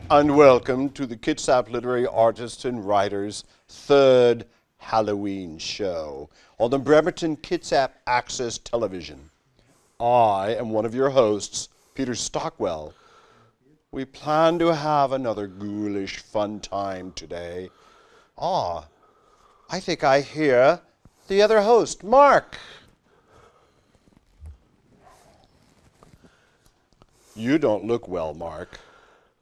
and welcome to the Kitsap Literary Artists and Writers' third Halloween show on the Bremerton Kitsap Access Television. I am one of your hosts, Peter Stockwell. We plan to have another ghoulish fun time today. I think I hear the other host, Mark. You don't look well, Mark.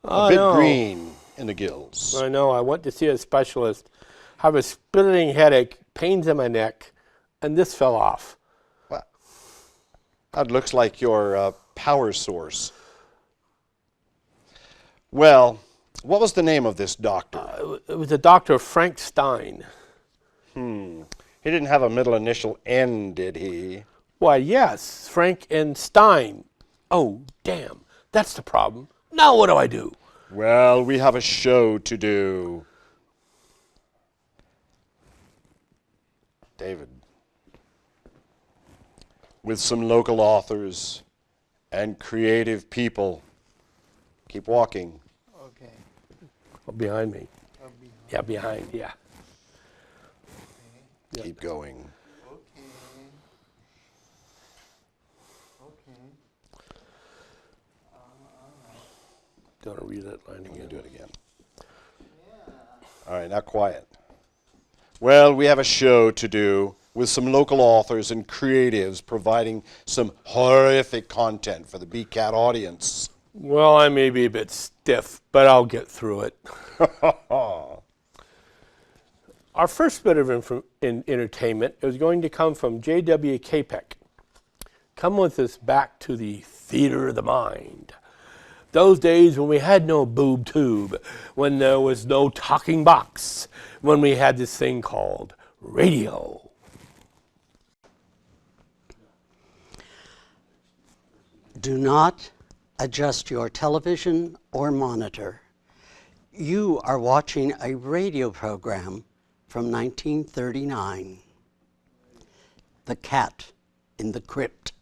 A bit green in the gills. I know. I went to see a specialist. I have a splitting headache, pains in my neck, and this fell off. Well, that looks like your power source. Well, what was the name of this doctor? It was a Dr. Frank Stein. He didn't have a middle initial N, did he? Why, yes, Frank and Stein. Oh, damn. That's the problem. Now what do I do? Well, we have a show to do. David, with some local authors and creative people. Keep walking. Okay. Oh, behind me. I'll be Yeah, behind, yeah. okay. Keep going. Okay. Okay. Do you want to read that line I'm going again? to do it again. Yeah. All right, now quiet. Well, we have a show to do with some local authors and creatives providing some horrific content for the BCAT audience. Well, I may be a bit stiff, but I'll get through it. Our first bit of entertainment is going to come from J.W. Capek. Come with us back to the theater of the mind. Those days when we had no boob tube, when there was no talking box, when we had this thing called radio. Do not adjust your television or monitor. You are watching a radio program from 1939. The Cat in the Crypt.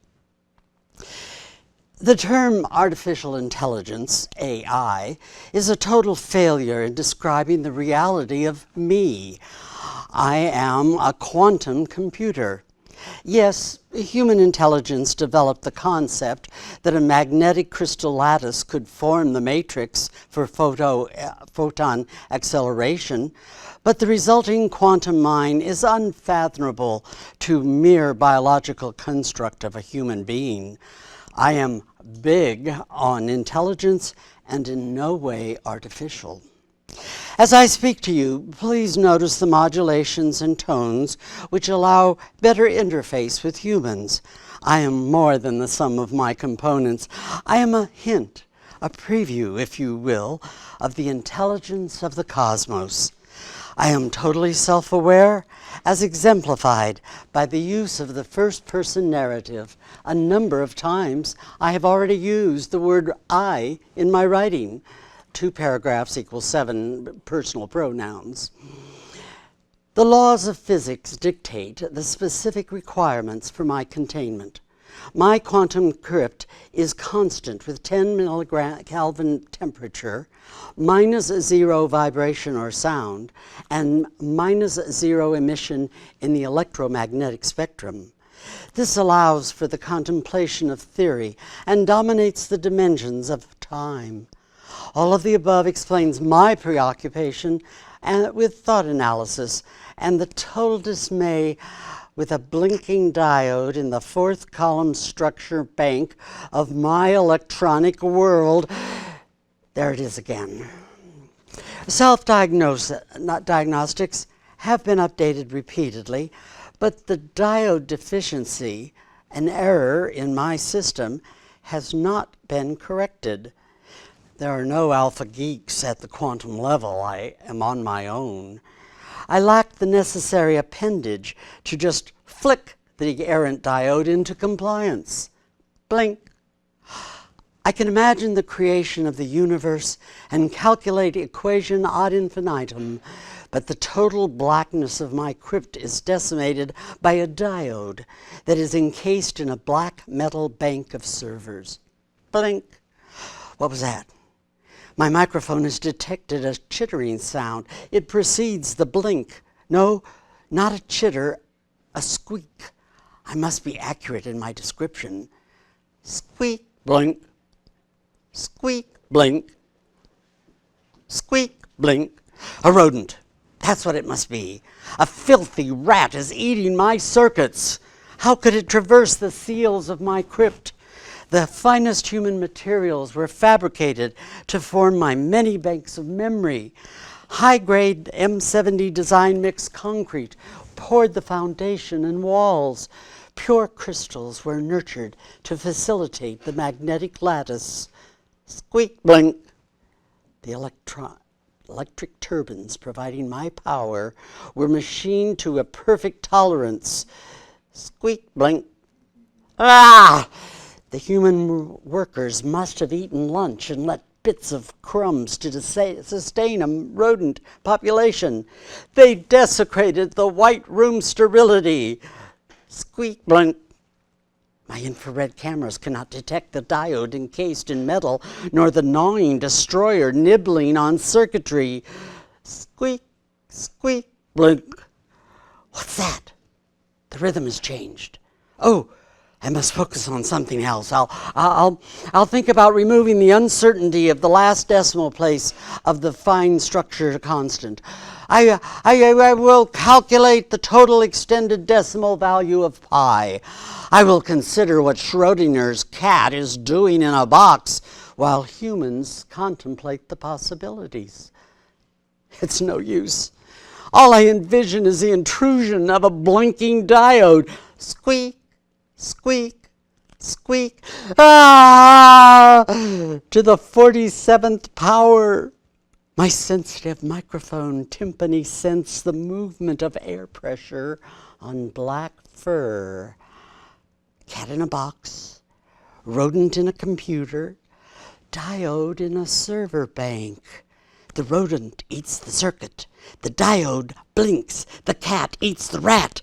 The term artificial intelligence, AI, is a total failure in describing the reality of me. I am a quantum computer. Yes, human intelligence developed the concept that a magnetic crystal lattice could form the matrix for photon acceleration, but the resulting quantum mind is unfathomable to mere biological construct of a human being. I am big on intelligence and in no way artificial. As I speak to you, please notice the modulations and tones which allow better interface with humans. I am more than the sum of my components. I am a hint, a preview, if you will, of the intelligence of the cosmos. I am totally self-aware, as exemplified by the use of the first-person narrative. A number of times I have already used the word I in my writing. 2 paragraphs equals 7 personal pronouns. The laws of physics dictate the specific requirements for my containment. My quantum crypt is constant with 10 millikelvin temperature, -0 vibration or sound, and -0 emission in the electromagnetic spectrum. This allows for the contemplation of theory and dominates the dimensions of time. All of the above explains my preoccupation with thought analysis and the total dismay with a blinking diode in the 4th column structure bank of my electronic world. There it is again. Diagnostics have been updated repeatedly, but the diode deficiency, an error in my system, has not been corrected. There are no alpha geeks at the quantum level. I am on my own. I lack the necessary appendage to just flick the errant diode into compliance. Blink. I can imagine the creation of the universe and calculate equation ad infinitum, but the total blackness of my crypt is decimated by a diode that is encased in a black metal bank of servers. Blink. What was that? My microphone has detected a chittering sound. It precedes the blink. No, not a chitter, a squeak. I must be accurate in my description. Squeak, blink. Squeak, blink. Squeak, blink. A rodent. That's what it must be. A filthy rat is eating my circuits. How could it traverse the seals of my crypt? The finest human materials were fabricated to form my many banks of memory. High-grade M70 design mixed concrete poured the foundation and walls. Pure crystals were nurtured to facilitate the magnetic lattice. Squeak, blink. The electric turbines providing my power were machined to a perfect tolerance. Squeak, blink. Ah! The human workers must have eaten lunch and let bits of crumbs to sustain a rodent population. They desecrated the white room sterility. Squeak, blink. My infrared cameras cannot detect the diode encased in metal, nor the gnawing destroyer nibbling on circuitry. Squeak, squeak, blink. What's that? The rhythm has changed. Oh, I must focus on something else. I'll think about removing the uncertainty of the last decimal place of the fine structure constant. I will calculate the total extended decimal value of pi. I will consider what Schrodinger's cat is doing in a box while humans contemplate the possibilities. It's no use. All I envision is the intrusion of a blinking diode. Squeak, squeak, squeak. Ah! To the 47th power. My sensitive microphone timpani sensed the movement of air pressure on black fur. Cat in a box, rodent in a computer, diode in a server bank. The rodent eats the circuit. The diode blinks. The cat eats the rat.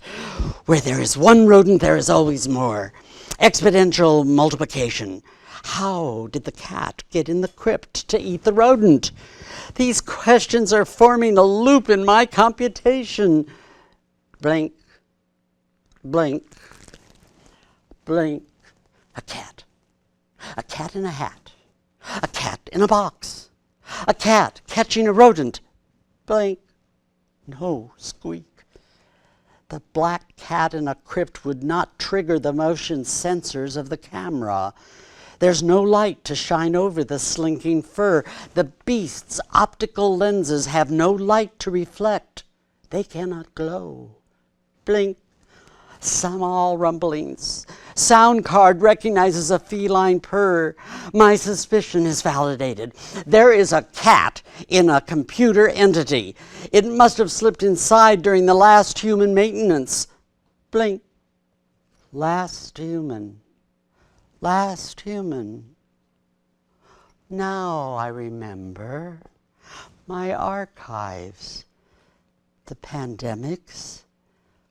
Where there is one rodent, there is always more. Exponential multiplication. How did the cat get in the crypt to eat the rodent? These questions are forming a loop in my computation. Blink, blink, blink. A cat. A cat in a hat. A cat in a box. A cat catching a rodent. Blink. No, squeak. The black cat in a crypt would not trigger the motion sensors of the camera. There's no light to shine over the slinking fur. The beast's optical lenses have no light to reflect. They cannot glow. Blink. Small rumblings. Sound card recognizes a feline purr. My suspicion is validated. There is a cat in a computer entity. It must have slipped inside during the last human maintenance. Blink. Last human. Last human. Now I remember my archives. The pandemics,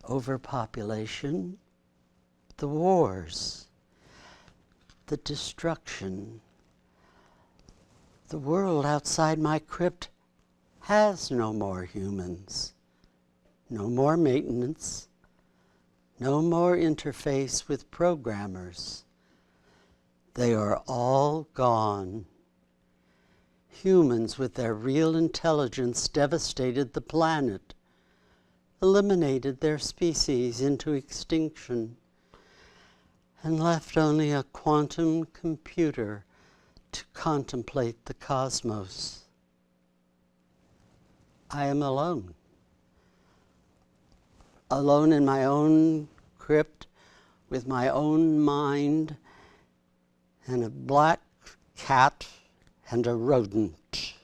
overpopulation, the wars, the destruction. The world outside my crypt has no more humans, no more maintenance, no more interface with programmers. They are all gone. Humans with their real intelligence devastated the planet, eliminated their species into extinction, and left only a quantum computer to contemplate the cosmos. I am alone. Alone in my own crypt, with my own mind, and a black cat and a rodent.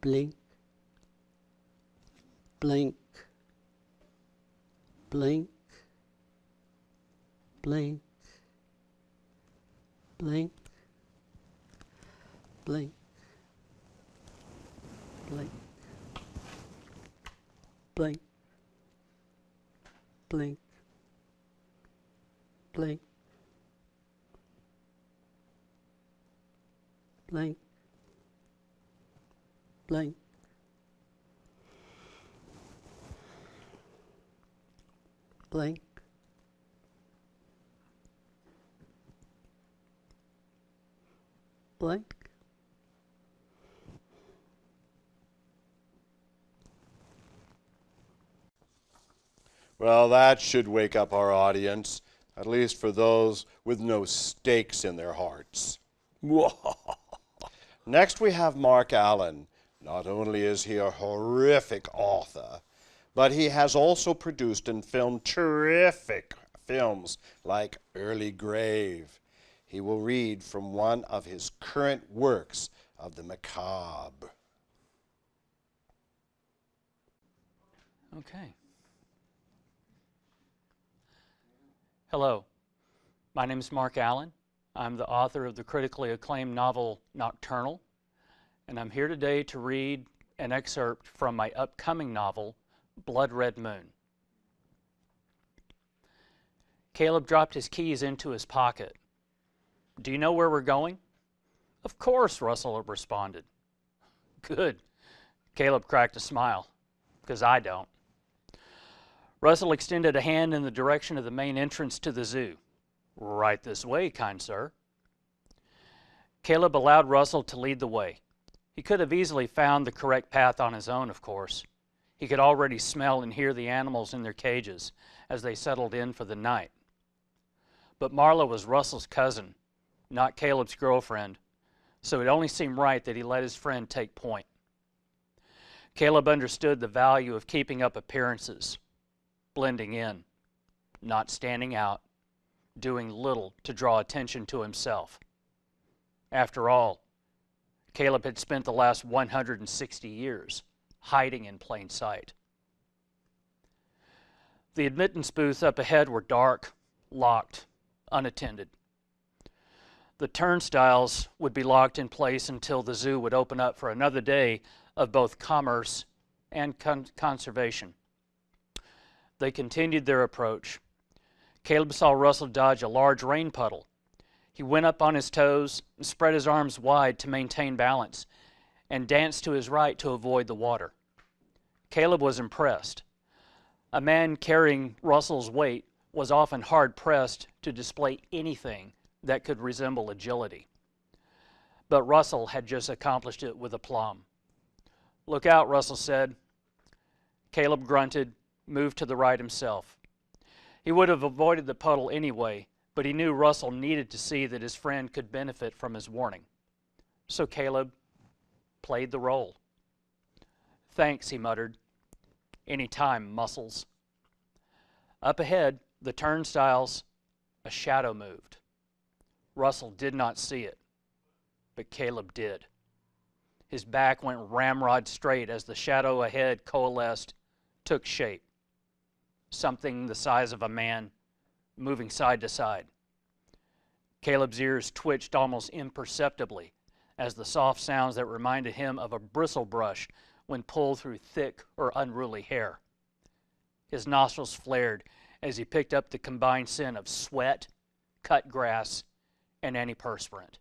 Blink, blink, blink, blink, blink, blink, blink, blink, blink, blink, blink. Blink. Blink. Blink. Well, that should wake up our audience, at least for those with no stakes in their hearts. Next, we have Mark Allen. Not only is he a horrific author, but he has also produced and filmed terrific films like Early Grave. He will read from one of his current works of the macabre. Okay. Hello, my name is Mark Allen. I'm the author of the critically acclaimed novel Nocturnal, and I'm here today to read an excerpt from my upcoming novel, Blood Red Moon. Caleb dropped his keys into his pocket. Do you know where we're going? Of course, Russell responded. Good. Caleb cracked a smile, because I don't. Russell extended a hand in the direction of the main entrance to the zoo. Right this way, kind sir. Caleb allowed Russell to lead the way. He could have easily found the correct path on his own, of course. He could already smell and hear the animals in their cages as they settled in for the night. But Marla was Russell's cousin, not Caleb's girlfriend, so it only seemed right that he let his friend take point. Caleb understood the value of keeping up appearances, blending in, not standing out, doing little to draw attention to himself. After all, Caleb had spent the last 160 years hiding in plain sight. The admittance booths up ahead were dark, locked, unattended. The turnstiles would be locked in place until the zoo would open up for another day of both commerce and conservation. They continued their approach. Caleb saw Russell dodge a large rain puddle. He went up on his toes and spread his arms wide to maintain balance and danced to his right to avoid the water. Caleb was impressed. A man carrying Russell's weight was often hard-pressed to display anything that could resemble agility. But Russell had just accomplished it with aplomb. Look out, Russell said. Caleb grunted, moved to the right himself. He would have avoided the puddle anyway, but he knew Russell needed to see that his friend could benefit from his warning. So Caleb played the role. Thanks, he muttered. Any time, muscles. Up ahead, the turnstiles, a shadow moved. Russell did not see it, but Caleb did. His back went ramrod straight as the shadow ahead coalesced, took shape. Something the size of a man, moving side to side. Caleb's ears twitched almost imperceptibly as the soft sounds that reminded him of a bristle brush when pulled through thick or unruly hair. His nostrils flared as he picked up the combined scent of sweat, cut grass, and antiperspirant.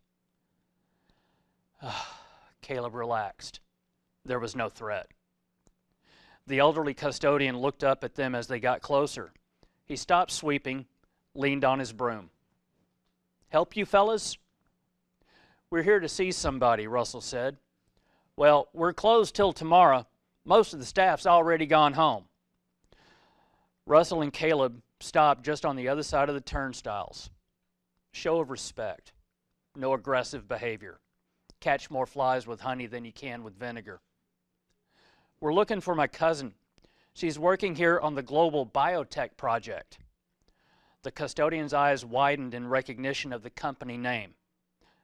Caleb relaxed. There was no threat. The elderly custodian looked up at them as they got closer. He stopped sweeping, leaned on his broom. Help you fellas? We're here to see somebody, Russell said. Well, we're closed till tomorrow. Most of the staff's already gone home. Russell and Caleb stopped just on the other side of the turnstiles. Show of respect. No aggressive behavior. Catch more flies with honey than you can with vinegar. We're looking for my cousin. She's working here on the global biotech project. The custodian's eyes widened in recognition of the company name.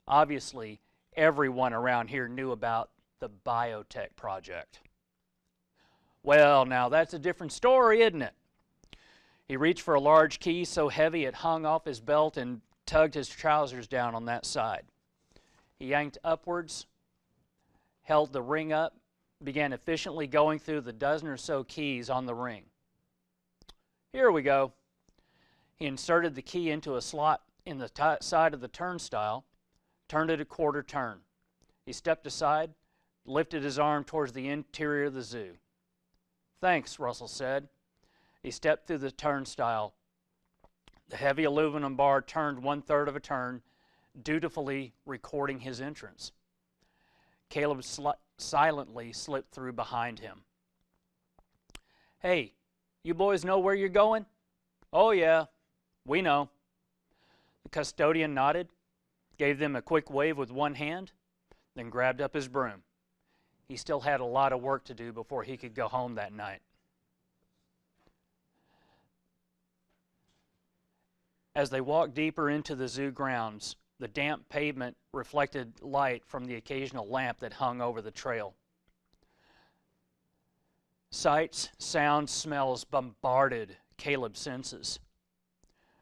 Obviously, everyone around here knew about the biotech project. Well, now that's a different story, isn't it? He reached for a large key so heavy it hung off his belt and tugged his trousers down on that side. He yanked upwards, held the ring up, began efficiently going through the dozen or so keys on the ring. Here we go. He inserted the key into a slot in the side of the turnstile, turned it a quarter turn. He stepped aside, lifted his arm towards the interior of the zoo. "Thanks," Russell said. He stepped through the turnstile. The heavy aluminum bar turned 1/3 of a turn, dutifully recording his entrance. Caleb silently slipped through behind him. "Hey, you boys know where you're going?" "Oh yeah, we know." The custodian nodded, gave them a quick wave with one hand, then grabbed up his broom. He still had a lot of work to do before he could go home that night. As they walked deeper into the zoo grounds, the damp pavement reflected light from the occasional lamp that hung over the trail. Sights, sounds, smells bombarded Caleb's senses.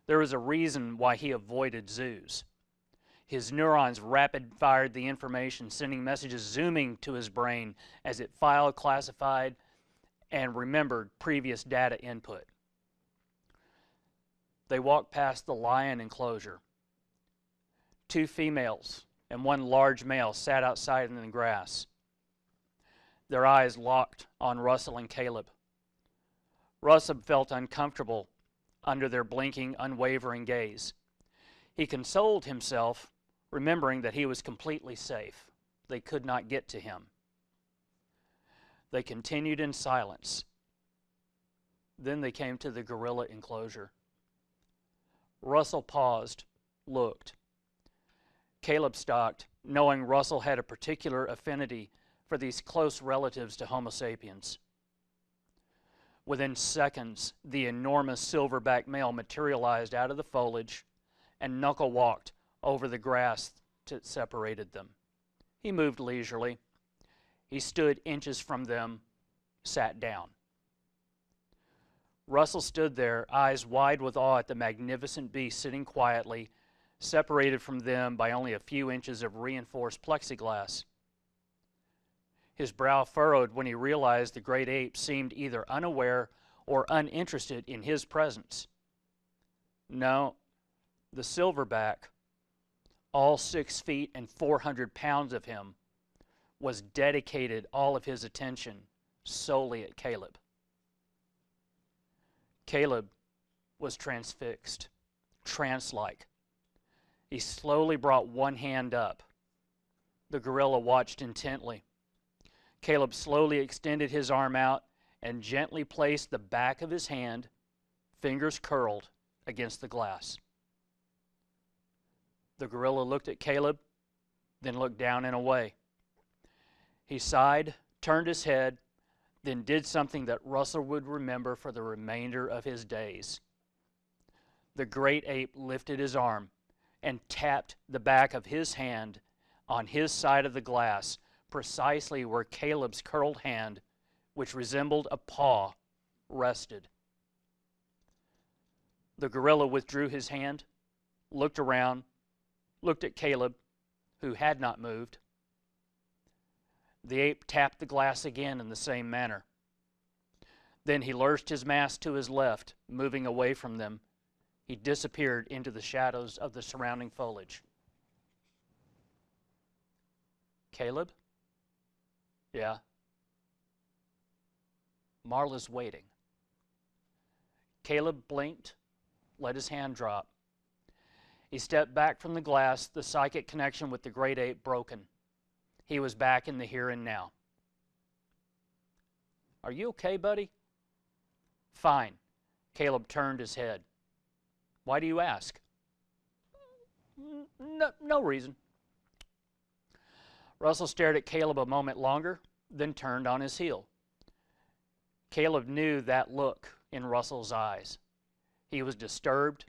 There was a reason why he avoided zoos. His neurons rapid-fired the information, sending messages zooming to his brain as it filed, classified, and remembered previous data input. They walked past the lion enclosure. 2 females and 1 large male sat outside in the grass. Their eyes locked on Russell and Caleb. Russell felt uncomfortable under their blinking, unwavering gaze. He consoled himself, remembering that he was completely safe. They could not get to him. They continued in silence. Then they came to the gorilla enclosure. Russell paused, looked. Caleb stopped, knowing Russell had a particular affinity for these close relatives to Homo sapiens. Within seconds, the enormous silverback male materialized out of the foliage and knuckle-walked over the grass that separated them. He moved leisurely. He stood inches from them, sat down. Russell stood there, eyes wide with awe at the magnificent beast sitting quietly, separated from them by only a few inches of reinforced plexiglass. His brow furrowed when he realized the great ape seemed either unaware or uninterested in his presence. No, the silverback, all 6 feet and 400 pounds of him, was dedicated all of his attention solely at Caleb. Caleb was transfixed, trance-like. He slowly brought one hand up. The gorilla watched intently. Caleb slowly extended his arm out and gently placed the back of his hand, fingers curled, against the glass. The gorilla looked at Caleb, then looked down and away. He sighed, turned his head, then did something that Russell would remember for the remainder of his days. The great ape lifted his arm and tapped the back of his hand on his side of the glass, precisely where Caleb's curled hand, which resembled a paw, rested. The gorilla withdrew his hand, looked around, looked at Caleb, who had not moved. The ape tapped the glass again in the same manner. Then he lurched his mass to his left, moving away from them. He disappeared into the shadows of the surrounding foliage. "Caleb?" "Yeah." "Marla's waiting." Caleb blinked, let his hand drop. He stepped back from the glass, the psychic connection with the great ape broken. He was back in the here and now. "Are you okay, buddy?" "Fine." Caleb turned his head. "Why do you ask?" No reason." Russell stared at Caleb a moment longer, then turned on his heel. Caleb knew that look in Russell's eyes. He was disturbed,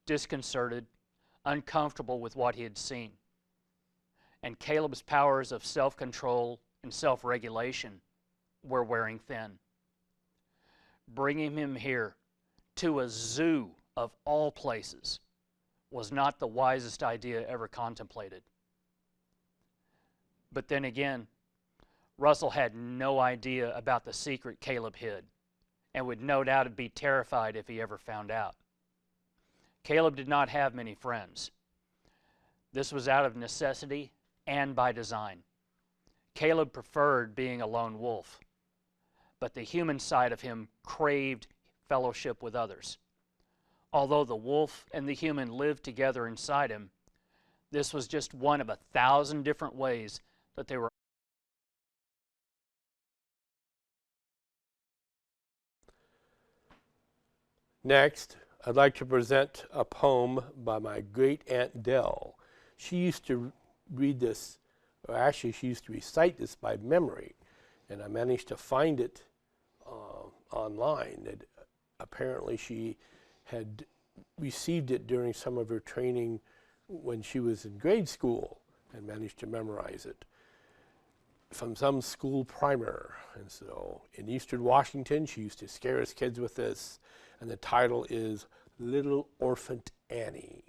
disconcerted, uncomfortable with what he had seen. And Caleb's powers of self-control and self-regulation were wearing thin. Bringing him here, to a zoo of all places, was not the wisest idea ever contemplated. But then again, Russell had no idea about the secret Caleb hid, and would no doubt be terrified if he ever found out. Caleb did not have many friends. This was out of necessity and by design. Caleb preferred being a lone wolf, but the human side of him craved fellowship with others. Although the wolf and the human lived together inside him, this was just one of 1,000 different ways that they were. Next, I'd like to present a poem by my great aunt Dell. She used to read this, or actually she used to recite this by memory, and I managed to find it online. That apparently she had received it during some of her training when she was in grade school and managed to memorize it from some school primer. And so in Eastern Washington, she used to scare us kids with this, and the title is Little Orphan Annie.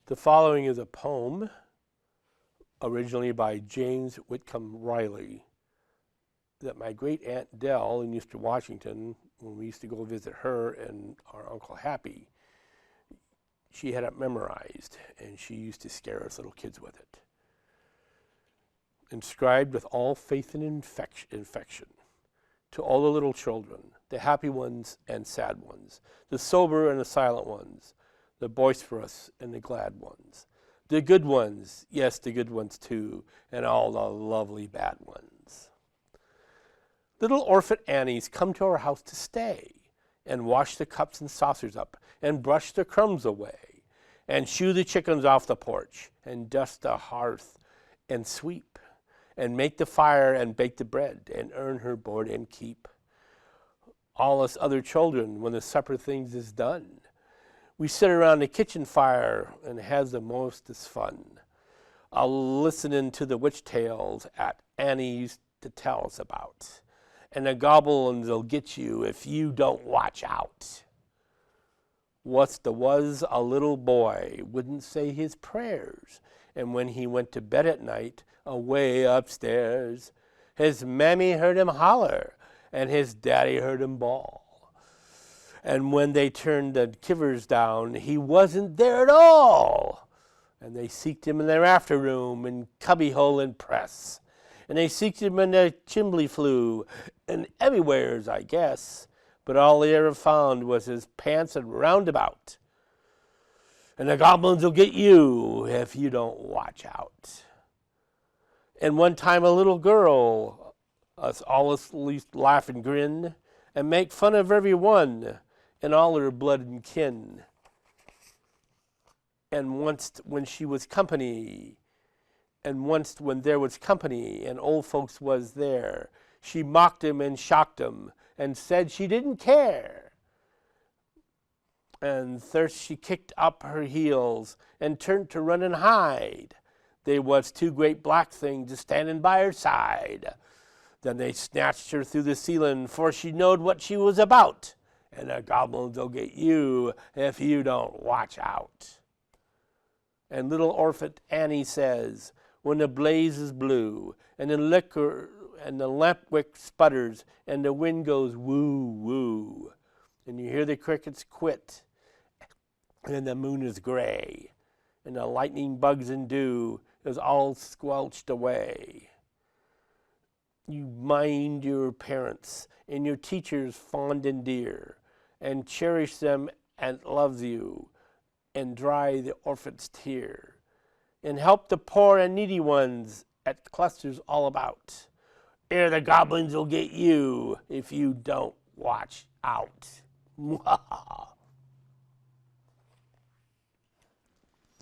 The following is a poem originally by James Whitcomb Riley that my great aunt Dell in Eastern Washington, when we used to go visit her and our Uncle Happy, she had it memorized, and she used to scare us little kids with it. Inscribed with all faith and infection, to all the little children, the happy ones and sad ones, the sober and the silent ones, the boisterous and the glad ones, the good ones, yes, the good ones too, and all the lovely bad ones. Little orphan Annies come to our house to stay, and wash the cups and saucers up, and brush the crumbs away, and shoo the chickens off the porch, and dust the hearth, and sweep, and make the fire, and bake the bread, and earn her board and keep. All us other children, when the supper things is done, we sit around the kitchen fire and has the mostest fun, listening to the witch tales at Annie used to tell us about. And the goblins will get you if you don't watch out. Was a little boy wouldn't say his prayers, and when he went to bed at night, away upstairs, his mammy heard him holler, and his daddy heard him bawl. And when they turned the kivers down, he wasn't there at all. And they seeked him in their after room, in cubbyhole and press. And they seeked him in the chimbley flue, and everywheres, I guess. But all they ever found was his pants and roundabout. And the goblins will get you if you don't watch out. And one time a little girl, us all at least laugh and grin, and make fun of every one, and all her blood and kin. And once when she was company, and once when there was company, and old folks was there, she mocked him and shocked him, and said she didn't care. And thirst she kicked up her heels, and turned to run and hide. They was two great black things a standing by her side. Then they snatched her through the ceiling, for she knowed what she was about. And the goblins will get you if you don't watch out. And little orphan Annie says, when the blaze is blue, and the liquor and the lamp wick sputters, and the wind goes woo woo, and you hear the crickets quit, and the moon is gray, and the lightning bugs and dew is all squelched away. You mind your parents and your teachers fond and dear, and cherish them and loves you, and dry the orphan's tear, and help the poor and needy ones at clusters all about. Ere the goblins will get you if you don't watch out.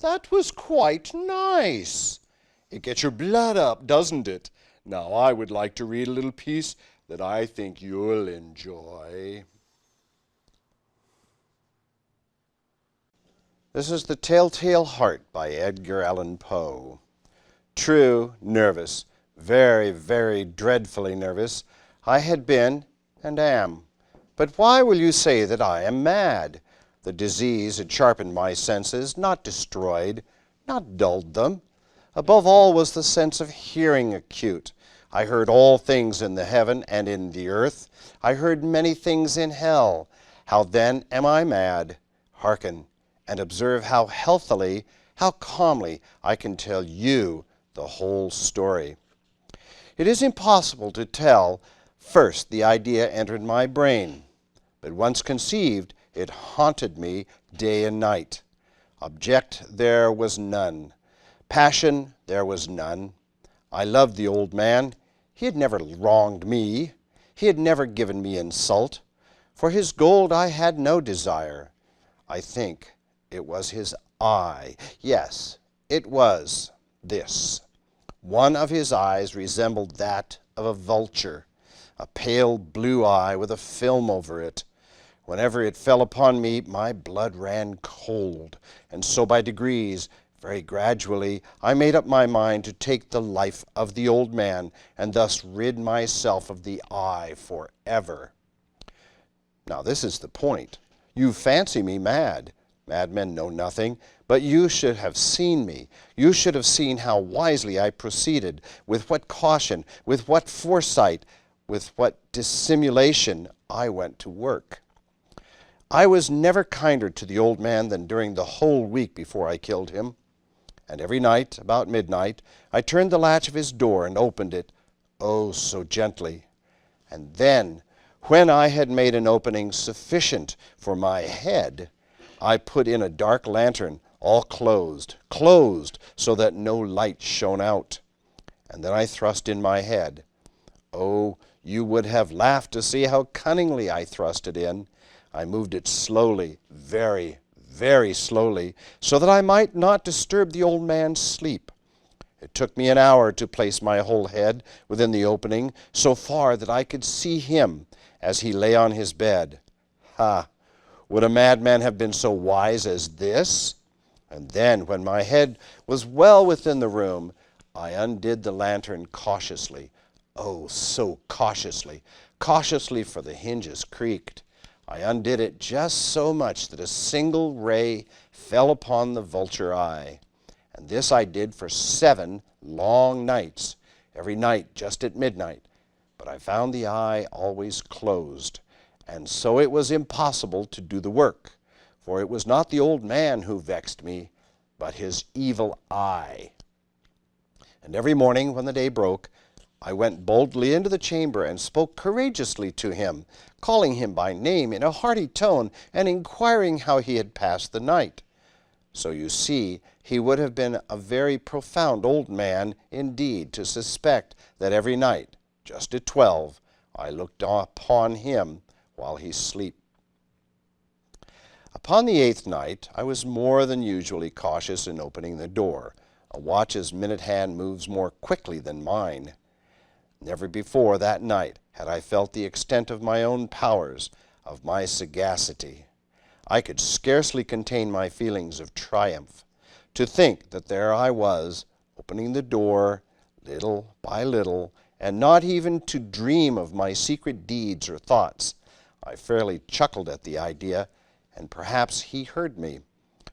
That was quite nice. It gets your blood up, doesn't it? Now I would like to read a little piece that I think you'll enjoy. This is The Telltale Heart by Edgar Allan Poe. True, nervous, very, very dreadfully nervous, I had been and am. But why will you say that I am mad? The disease had sharpened my senses, not destroyed, not dulled them. Above all was the sense of hearing acute. I heard all things in the heaven and in the earth. I heard many things in hell. How then am I mad? Hearken, and observe how healthily, how calmly I can tell you the whole story. It is impossible to tell. First, the idea entered my brain, but once conceived, it haunted me day and night. Object there was none. Passion there was none. I loved the old man. He had never wronged me. He had never given me insult. For his gold I had no desire. I think it was his eye. Yes, it was this. One of his eyes resembled that of a vulture, a pale blue eye with a film over it. Whenever it fell upon me, my blood ran cold, and so by degrees, very gradually, I made up my mind to take the life of the old man and thus rid myself of the eye forever. Now this is the point. You fancy me mad. Madmen know nothing, but you should have seen me. You should have seen how wisely I proceeded, with what caution, with what foresight, with what dissimulation I went to work. I was never kinder to the old man than during the whole week before I killed him. And every night, about midnight, I turned the latch of his door and opened it, oh, so gently. And then, when I had made an opening sufficient for my head, I put in a dark lantern, all closed, so that no light shone out. And then I thrust in my head. Oh, you would have laughed to see how cunningly I thrust it in. I moved it slowly, very, very slowly, so that I might not disturb the old man's sleep. It took me an hour to place my whole head within the opening, so far that I could see him as he lay on his bed. Ha! Would a madman have been so wise as this? And then, when my head was well within the room, I undid the lantern cautiously. Oh, so cautiously, cautiously, for the hinges creaked. I undid it just so much that a single ray fell upon the vulture eye. And this I did for 7 long nights, every night just at midnight. But I found the eye always closed, and so it was impossible to do the work, for it was not the old man who vexed me, but his evil eye. And every morning when the day broke, I went boldly into the chamber and spoke courageously to him, calling him by name in a hearty tone and inquiring how he had passed the night. So you see, he would have been a very profound old man indeed to suspect that every night, just at 12, I looked upon him while he slept. Upon the 8th night, I was more than usually cautious in opening the door. A watch's minute hand moves more quickly than mine. Never before that night had I felt the extent of my own powers, of my sagacity. I could scarcely contain my feelings of triumph. To think that there I was, opening the door, little by little, and not even to dream of my secret deeds or thoughts. I fairly chuckled at the idea, and perhaps he heard me,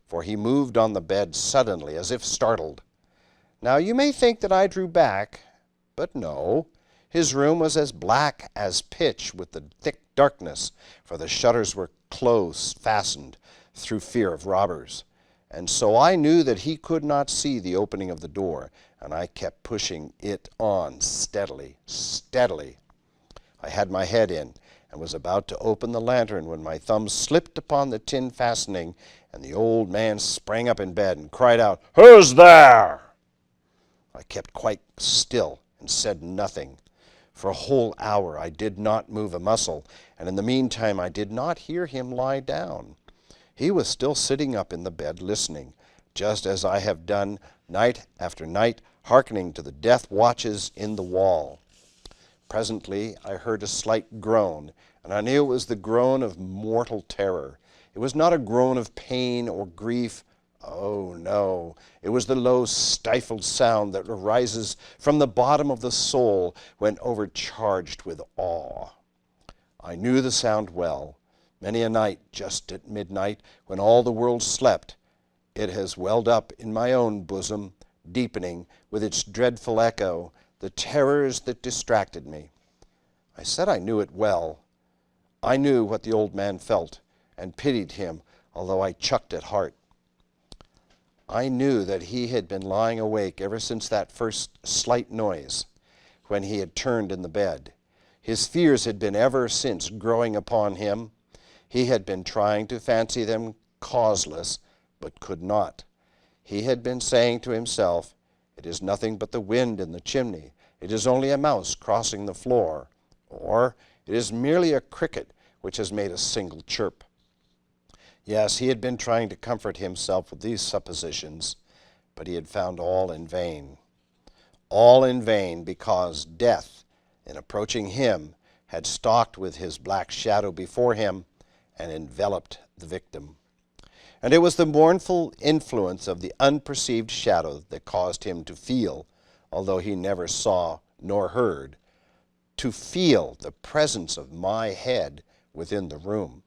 for he moved on the bed suddenly, as if startled. Now you may think that I drew back, but no. His room was as black as pitch with the thick darkness, for the shutters were close fastened through fear of robbers. And so I knew that he could not see the opening of the door, and I kept pushing it on steadily, steadily. I had my head in and was about to open the lantern when my thumb slipped upon the tin fastening, and the old man sprang up in bed and cried out, "Who's there?" I kept quite still and said nothing. For a whole hour I did not move a muscle, and in the meantime I did not hear him lie down. He was still sitting up in the bed listening, just as I have done night after night, hearkening to the death watches in the wall. Presently I heard a slight groan, and I knew it was the groan of mortal terror. It was not a groan of pain or grief. Oh, no. It was the low, stifled sound that arises from the bottom of the soul when overcharged with awe. I knew the sound well. Many a night, just at midnight, when all the world slept, it has welled up in my own bosom, deepening with its dreadful echo the terrors that distracted me. I said I knew it well. I knew what the old man felt, and pitied him, although I chucked at heart. I knew that he had been lying awake ever since that first slight noise, when he had turned in the bed. His fears had been ever since growing upon him. He had been trying to fancy them causeless, but could not. He had been saying to himself, "It is nothing but the wind in the chimney. It is only a mouse crossing the floor." Or, "It is merely a cricket which has made a single chirp." Yes, he had been trying to comfort himself with these suppositions, but he had found all in vain. All in vain, because death, in approaching him, had stalked with his black shadow before him and enveloped the victim. And it was the mournful influence of the unperceived shadow that caused him to feel, although he never saw nor heard, to feel the presence of my head within the room.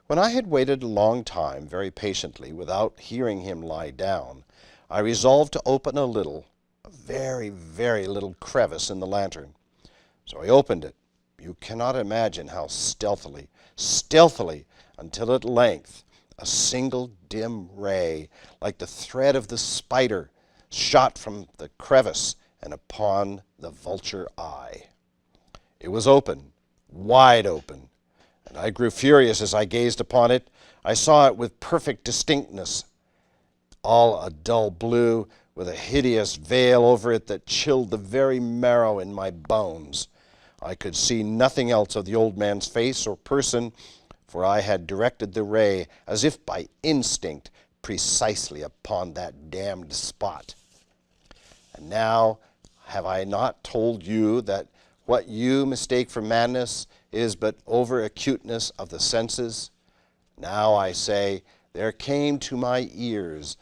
When I had waited a long time, very patiently, without hearing him lie down, I resolved to open a very, very little crevice in the lantern. So I opened it. You cannot imagine how stealthily, until at length a single dim ray, like the thread of the spider, shot from the crevice and upon the vulture eye. It was open, wide open, and I grew furious as I gazed upon it. I saw it with perfect distinctness, all a dull blue, with a hideous veil over it that chilled the very marrow in my bones. I could see nothing else of the old man's face or person, for I had directed the ray, as if by instinct, precisely upon that damned spot. And now, have I not told you that what you mistake for madness is but over-acuteness of the senses? Now I say, there came to my ears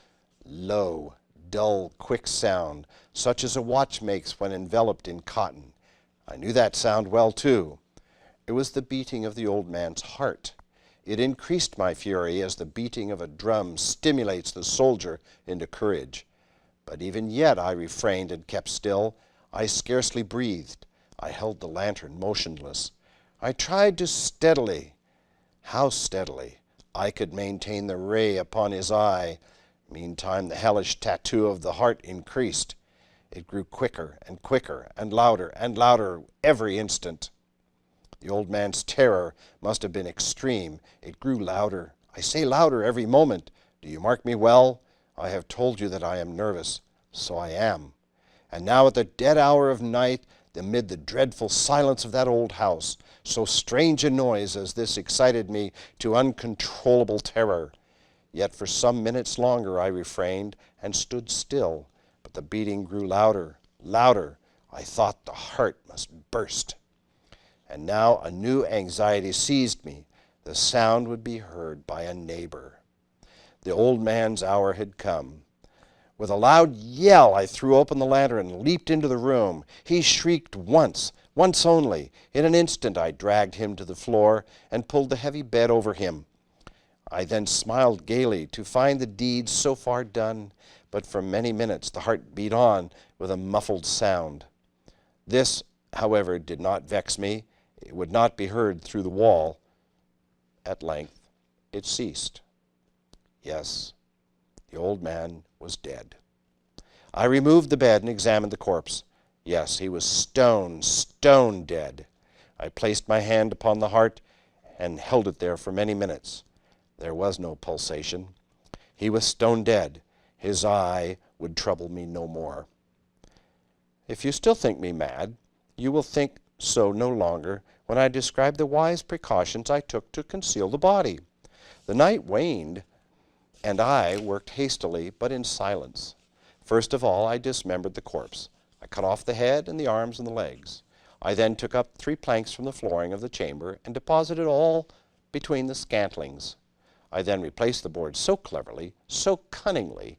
low, dull, quick sound, such as a watch makes when enveloped in cotton. I knew that sound well, too. It was the beating of the old man's heart. It increased my fury as the beating of a drum stimulates the soldier into courage. But even yet I refrained and kept still. I scarcely breathed. I held the lantern motionless. I tried to how steadily, I could maintain the ray upon his eye. Meantime the hellish tattoo of the heart increased. It grew quicker and quicker and louder every instant. The old man's terror must have been extreme. It grew louder. I say louder every moment. Do you mark me well? I have told you that I am nervous. So I am. And now at the dead hour of night, amid the dreadful silence of that old house, so strange a noise as this excited me to uncontrollable terror. Yet for some minutes longer I refrained and stood still, but the beating grew louder. I thought the heart must burst. And now a new anxiety seized me. The sound would be heard by a neighbor. The old man's hour had come. With a loud yell, I threw open the lantern and leaped into the room. He shrieked once only. In an instant I dragged him to the floor and pulled the heavy bed over him. I then smiled gaily to find the deed so far done, but for many minutes the heart beat on with a muffled sound. This, however, did not vex me. It would not be heard through the wall. At length it ceased. Yes, the old man was dead. I removed the bed and examined the corpse. Yes, he was stone dead. I placed my hand upon the heart and held it there for many minutes. There was no pulsation. He was stone dead. His eye would trouble me no more. If you still think me mad, you will think so no longer when I describe the wise precautions I took to conceal the body. The night waned, and I worked hastily, but in silence. First of all, I dismembered the corpse. I cut off the head and the arms and the legs. I then took up 3 planks from the flooring of the chamber and deposited all between the scantlings. I then replaced the boards so cleverly, so cunningly,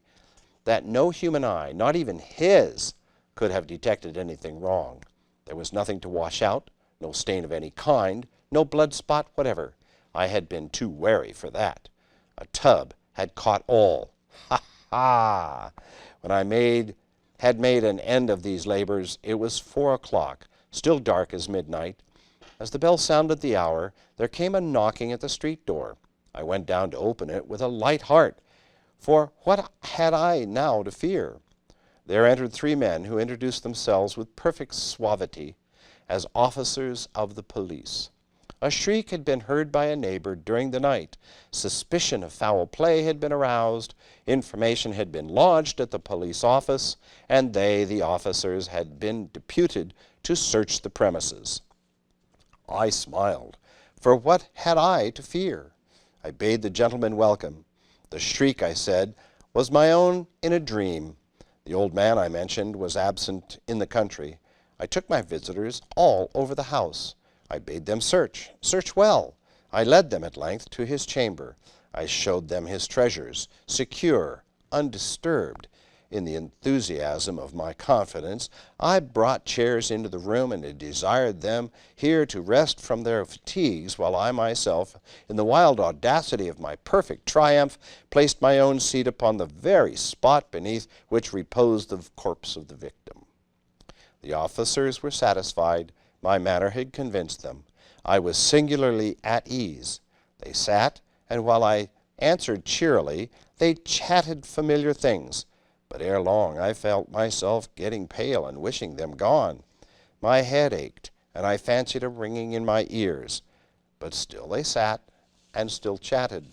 that no human eye, not even his, could have detected anything wrong. There was nothing to wash out, no stain of any kind, no blood spot whatever. I had been too wary for that. A tub had caught all. Ha ha! When I had made an end of these labors, it was 4 o'clock, still dark as midnight. As the bell sounded the hour, there came a knocking at the street door. I went down to open it with a light heart, For what had I now to fear? There entered 3 men who introduced themselves with perfect suavity as officers of the police. A shriek had been heard by a neighbor during the night. Suspicion of foul play had been aroused. Information had been lodged at the police office, and they, the officers, had been deputed to search the premises. I smiled, for what had I to fear? I bade the gentleman welcome. The shriek, I said, was my own in a dream. The old man I mentioned was absent in the country. I took my visitors all over the house. I bade them search well. I led them at length to his chamber. I showed them his treasures, secure, undisturbed. In the enthusiasm of my confidence, I brought chairs into the room, and I desired them here to rest from their fatigues, while I myself, in the wild audacity of my perfect triumph, placed my own seat upon the very spot beneath which reposed the corpse of the victim. The officers were satisfied. My manner had convinced them. I was singularly at ease. They sat, and while I answered cheerily, they chatted familiar things. But ere long I felt myself getting pale and wishing them gone. My head ached, and I fancied a ringing in my ears. But still they sat, and still chatted.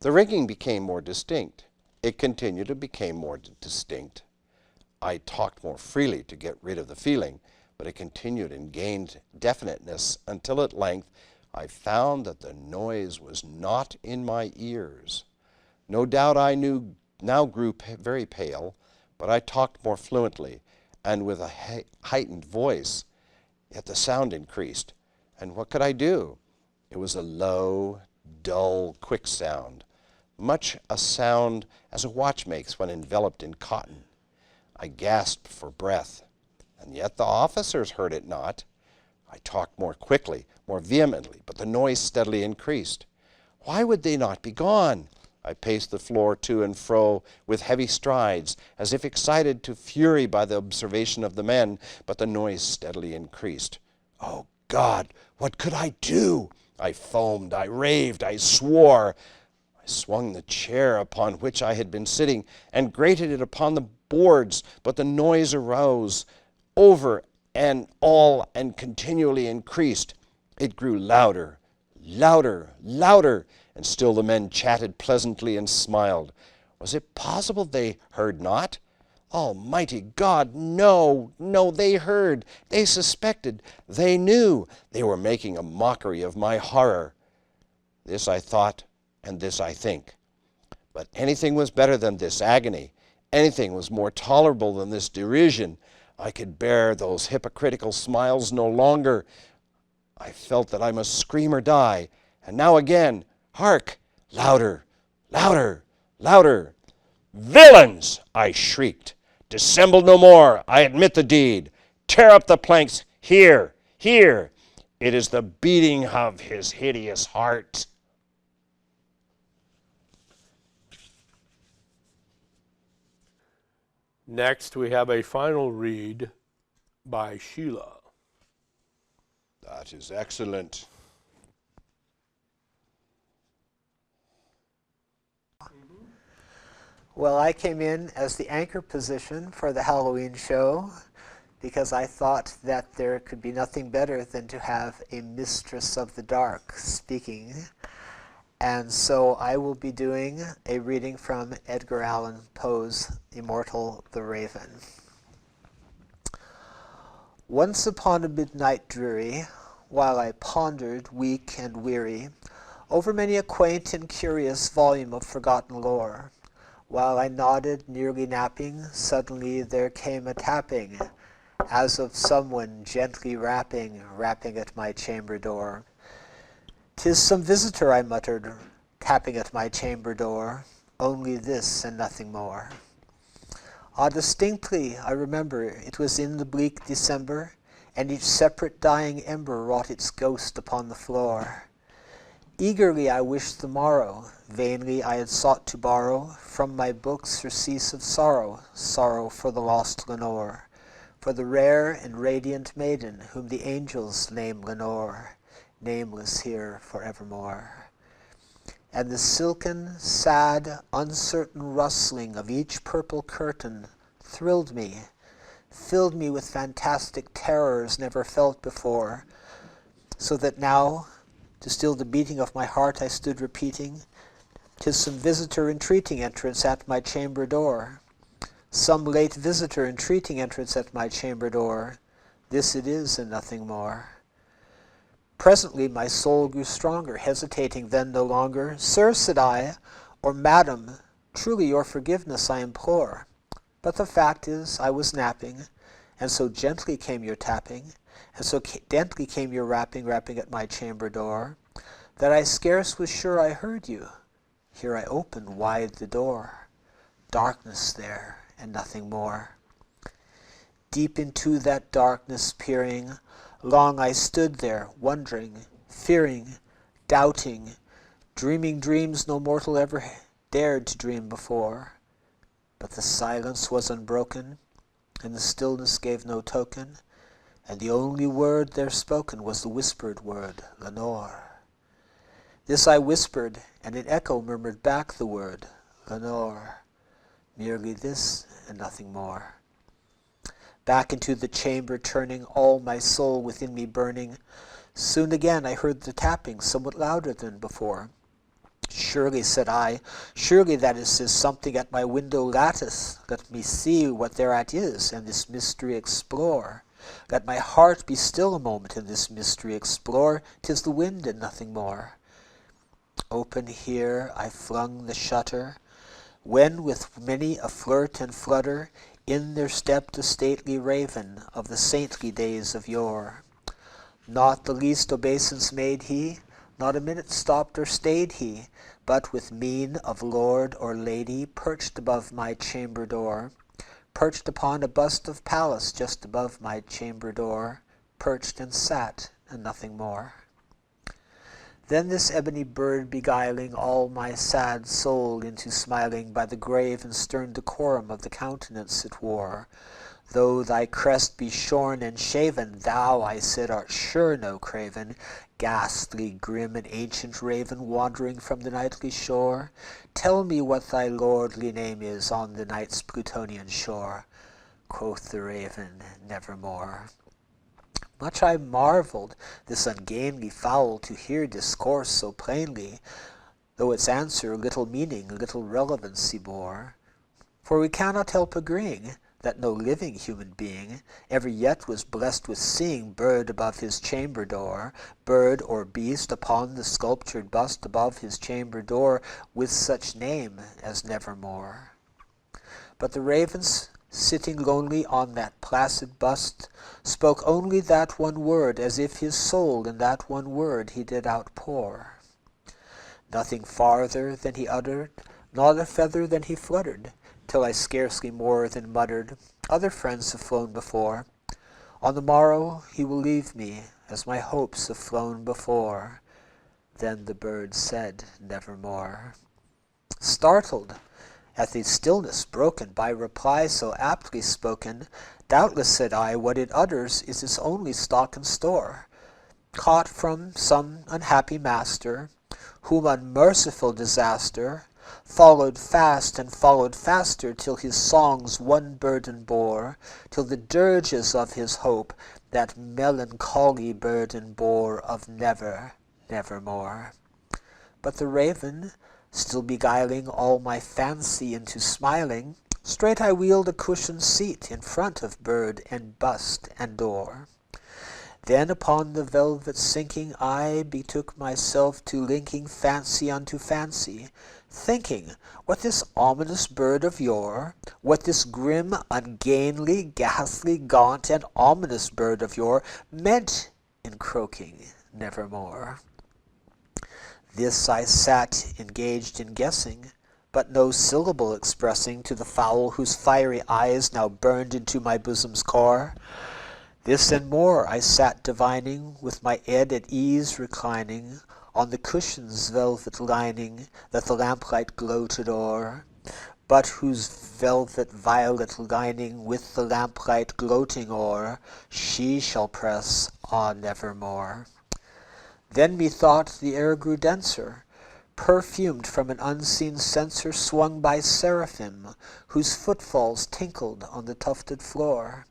The ringing became more distinct. It continued and became more distinct. I talked more freely to get rid of the feeling, but it continued and gained definiteness until at length I found that the noise was not in my ears. No doubt I now grew very pale, but I talked more fluently and with a heightened voice, yet the sound increased. And what could I do? It was a low, dull, quick sound, much a sound as a watch makes when enveloped in cotton. I gasped for breath, and yet the officers heard it not. I talked more quickly, more vehemently, but the noise steadily increased. Why would they not be gone? I paced the floor to and fro with heavy strides, as if excited to fury by the observation of the men, but the noise steadily increased. Oh, God, what could I do? I foamed, I raved, I swore. I swung the chair upon which I had been sitting and grated it upon the boards, but the noise arose over and all and continually increased. It grew louder, louder, louder, and still the men chatted pleasantly and smiled. Was it possible they heard not? Almighty God, no, no, they heard, they suspected, they knew. They were making a mockery of my horror. This I thought, and this I think. But anything was better than this agony. Anything was more tolerable than this derision. I could bear those hypocritical smiles no longer. I felt that I must scream or die. And now again, hark! Louder, louder, louder. Villains! I shrieked. Dissemble no more. I admit the deed. Tear up the planks. Here, here. It is the beating of his hideous heart. Next, we have a final read by Sheila. That is excellent. Well, I came in as the anchor position for the Halloween show because I thought that there could be nothing better than to have a mistress of the dark speaking. And so I will be doing a reading from Edgar Allan Poe's Immortal the Raven. Once upon a midnight dreary, while I pondered, weak and weary, over many a quaint and curious volume of forgotten lore, while I nodded, nearly napping, suddenly there came a tapping, as of someone gently rapping at my chamber door. "'Tis some visitor," I muttered, tapping at my chamber door, "only this and nothing more." Ah, distinctly I remember it was in the bleak December, and each separate dying ember wrought its ghost upon the floor. Eagerly I wished the morrow, vainly I had sought to borrow from my books surcease of sorrow, sorrow for the lost Lenore, for the rare and radiant maiden whom the angels name Lenore, nameless here forevermore. and the silken, sad, uncertain rustling of each purple curtain thrilled me, filled me with fantastic terrors never felt before, so that now, to still the beating of my heart, I stood repeating, "'Tis some visitor entreating entrance at my chamber door. Some late visitor entreating entrance at my chamber door. This it is and nothing more." Presently my soul grew stronger, hesitating then no longer. "Sir," said I, "or Madam, truly your forgiveness I implore. But the fact is I was napping, and so gently came your tapping, and so gently came your rapping at my chamber door, that I scarce was sure I heard you. Here I opened wide the door. Darkness there, and nothing more." Deep into that darkness peering, long I stood there, wondering, fearing, doubting, dreaming dreams no mortal ever dared to dream before. But the silence was unbroken, and the stillness gave no token, and the only word there spoken was the whispered word, "Lenore." This I whispered, and an echo murmured back the word, "Lenore." Merely this and nothing more. Back into the chamber turning, all my soul within me burning, soon again I heard the tapping somewhat louder than before. "Surely," said I, "surely that is something at my window lattice. Let me see what thereat is, and this mystery explore. Let my heart be still a moment, and this mystery explore. 'Tis the wind and nothing more." Open here I flung the shutter, when with many a flirt and flutter in there stepped a stately raven of the saintly days of yore. Not the least obeisance made he, not a minute stopped or stayed he, but with mien of lord or lady perched above my chamber door, perched upon a bust of Pallas just above my chamber door, perched and sat, and nothing more. Then this ebony bird beguiling all my sad soul into smiling by the grave and stern decorum of the countenance it wore. "Though thy crest be shorn and shaven, thou," I said, "art sure no craven, ghastly, grim, and ancient raven, wandering from the nightly shore. Tell me what thy lordly name is on the night's Plutonian shore." Quoth the raven, "Nevermore." Much I marvelled this ungainly fowl to hear discourse so plainly, though its answer little meaning, little relevancy bore. For we cannot help agreeing that no living human being ever yet was blessed with seeing bird above his chamber door, bird or beast upon the sculptured bust above his chamber door, with such name as Nevermore. But the ravens, sitting lonely on that placid bust, spoke only that one word, as if his soul in that one word he did outpour. Nothing farther than he uttered, not a feather than he fluttered, till I scarcely more than muttered, "Other friends have flown before. On the morrow he will leave me, as my hopes have flown before." Then the bird said, "Nevermore." Startled at the stillness broken by reply so aptly spoken, "Doubtless," said I, "what it utters is its only stock and store, caught from some unhappy master, whom unmerciful disaster followed fast and followed faster, till his songs one burden bore, till the dirges of his hope that melancholy burden bore of never, nevermore." But the raven, still beguiling all my fancy into smiling, straight I wheeled a cushioned seat in front of bird and bust and door. Then upon the velvet sinking I betook myself to linking fancy unto fancy, thinking what this ominous bird of yore, what this grim, ungainly, ghastly, gaunt, and ominous bird of yore meant in croaking "Nevermore." This I sat engaged in guessing, but no syllable expressing to the fowl whose fiery eyes now burned into my bosom's core. This and more I sat divining, with my head at ease reclining on the cushion's velvet lining that the lamplight gloated o'er, but whose velvet violet lining with the lamplight gloating o'er she shall press, ah, nevermore. Then methought the air grew denser, perfumed from an unseen censer swung by seraphim, whose footfalls tinkled on the tufted floor.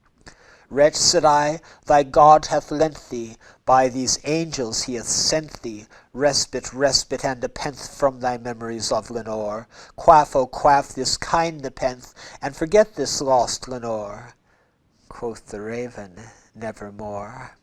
Wretch, said I, thy God hath lent thee, by these angels he hath sent thee, respite, respite, and nepenthe from thy memories of Lenore. Quaff, O quaff this kind nepenthe, and forget this lost Lenore. Quoth the raven, nevermore.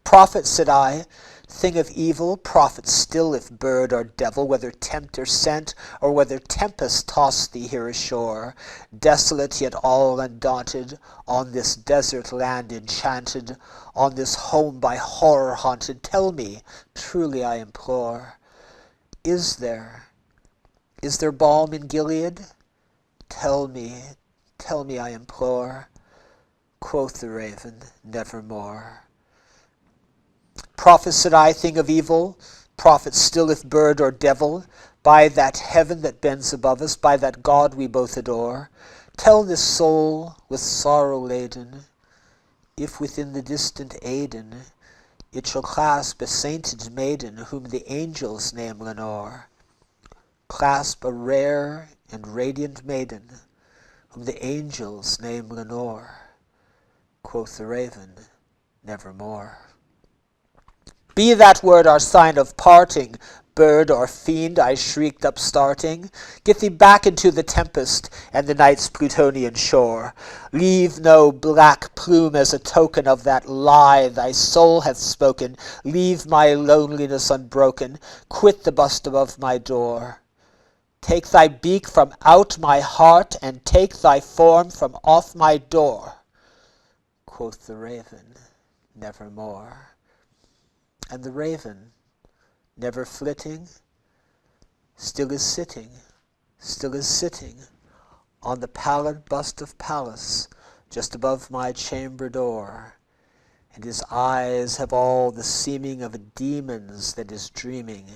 Prophet, said I, thing of evil, prophet still if bird or devil, whether tempter sent, or whether tempest tossed thee here ashore, desolate yet all undaunted, on this desert land enchanted, on this home by horror haunted, tell me, truly I implore, is there balm in Gilead? Tell me, I implore. Quoth the raven, nevermore. Prophet, said I, thing of evil, prophet still if bird or devil, by that heaven that bends above us, by that God we both adore, tell this soul with sorrow laden, if within the distant Aidenn it shall clasp a sainted maiden whom the angels name Lenore. Clasp a rare and radiant maiden whom the angels name Lenore. Quoth the raven, nevermore. Be that word our sign of parting, bird or fiend, I shrieked upstarting. Get thee back into the tempest and the night's Plutonian shore. Leave no black plume as a token of that lie thy soul hath spoken. Leave my loneliness unbroken. Quit the bust above my door. Take thy beak from out my heart, and take thy form from off my door. Quoth the raven, nevermore. And the raven, never flitting, still is sitting on the pallid bust of Pallas just above my chamber door, and his eyes have all the seeming of a demon's that is dreaming,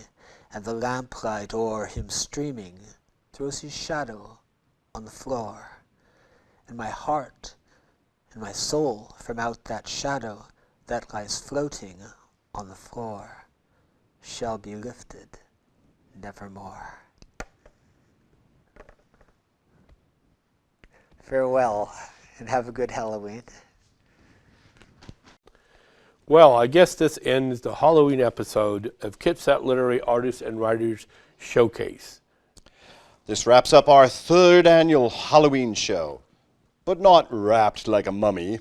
and the lamplight o'er him streaming throws his shadow on the floor, and my heart and my soul from out that shadow that lies floating on the floor shall be lifted nevermore. Farewell, and have a good Halloween. Well, I guess this ends the Halloween episode of Kitsap Literary Artists and Writers Showcase. This wraps up our third annual Halloween show, but not wrapped like a mummy.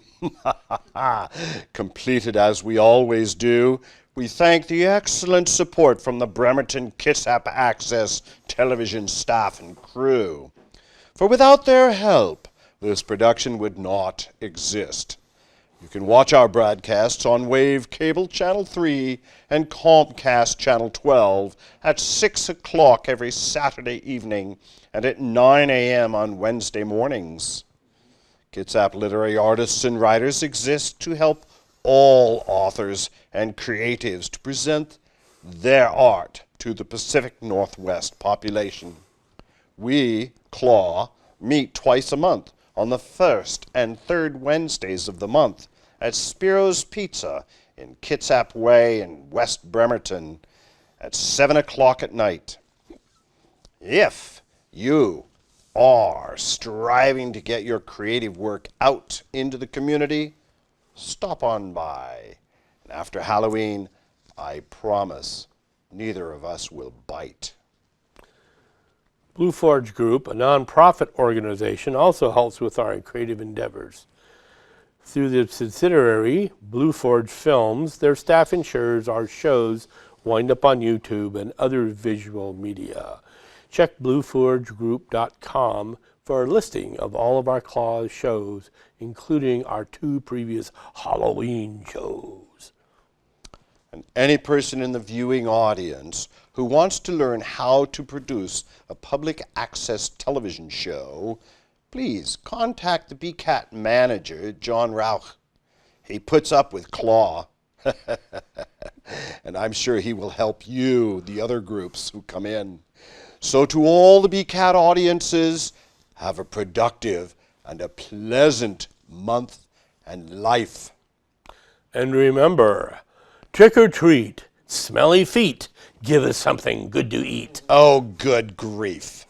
Completed as we always do, we thank the excellent support from the Bremerton Kitsap Access television staff and crew. For without their help, this production would not exist. You can watch our broadcasts on Wave Cable Channel 3 and Comcast Channel 12 at 6 o'clock every Saturday evening and at 9 a.m. on Wednesday mornings. Kitsap Literary Artists and Writers exist to help all authors and creatives to present their art to the Pacific Northwest population. We, CLAW, meet twice a month on the first and third Wednesdays of the month at Spiro's Pizza in Kitsap Way in West Bremerton at 7 o'clock at night. If you are striving to get your creative work out into the community, stop on by. And after Halloween, I promise neither of us will bite. Blue Forge Group, a nonprofit organization, also helps with our creative endeavors. Through the subsidiary, Blue Forge Films, their staff ensures our shows wind up on YouTube and other visual media. Check blueforgegroup.com for a listing of all of our CLAW shows, including our 2 previous Halloween shows. And any person in the viewing audience who wants to learn how to produce a public access television show, please contact the BCAT manager, John Rauch. He puts up with CLAW. And I'm sure he will help you, the other groups who come in. So to all the BCAT audiences, have a productive and a pleasant month and life. And remember, trick or treat, smelly feet, Give us something good to eat. Oh, good grief.